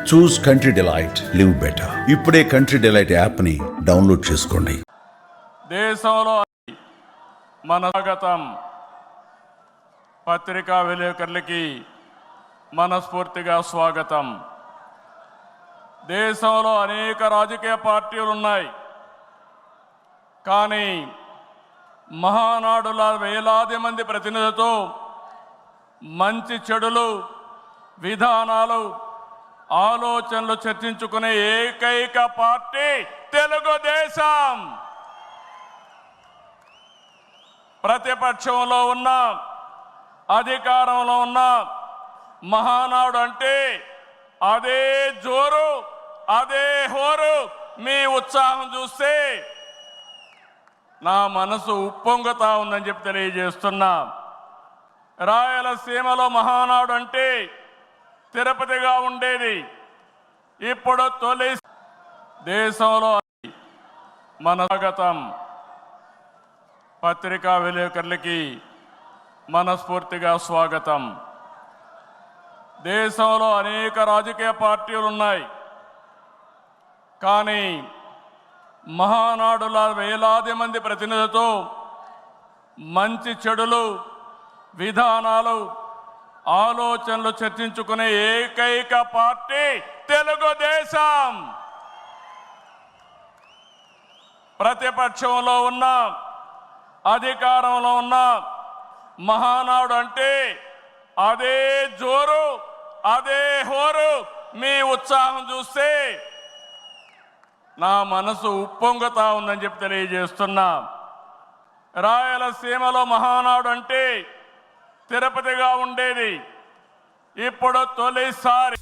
చూస్ country delight, live better. ఇప్పుడే country delight app ని download చేసుకోండి. దేశంలో మన స్వాగతం. పత్రికా విలేకరులకి మనస్ఫూర్తిగా స్వాగతం. దేశంలో అనేక రాజకీయ పార్టీలు ఉన్నాయి, కానీ మహానాడుల వేలాది మంది ప్రతినిధులతో మంచి చెడులు, విధానాలు, ఆలోచనలు చర్చించుకునే ఏకైక పార్టీ తెలుగుదేశం. ప్రతిపక్షంలో ఉన్న, అధికారంలో ఉన్న మహానాడు అంటే అదే జోరు, అదే హోరు. మీ ఉత్సాహం చూస్తే నా మనసు ఉప్పొంగుతా ఉందని చెప్పి తెలియజేస్తున్నా. రాయలసీమలో మహానాడు అంటే తిరుపతిగా ఉండేది. ఇప్పుడు తొలి దేశంలో మన స్వాగతం. పత్రికా విలేకరులకి మనస్ఫూర్తిగా స్వాగతం. దేశంలో అనేక రాజకీయ పార్టీలు ఉన్నాయి, కానీ మహానాడుల వేలాది మంది ప్రతినిధులతో మంచి చెడులు, విధానాలు, ఆలోచనలు చర్చించుకునే ఏకైక పార్టీ తెలుగుదేశం. ప్రతిపక్షంలో ఉన్న, అధికారంలో ఉన్న మహానాడు అంటే అదే జోరు, అదే హోరు. మీ ఉత్సాహం చూస్తే నా మనసు ఉప్పొంగుతా ఉందని చెప్పి తెలియజేస్తున్నా. రాయలసీమలో మహానాడు అంటే తిరుపతిగా ఉండేది. ఇప్పుడు తొలిసారి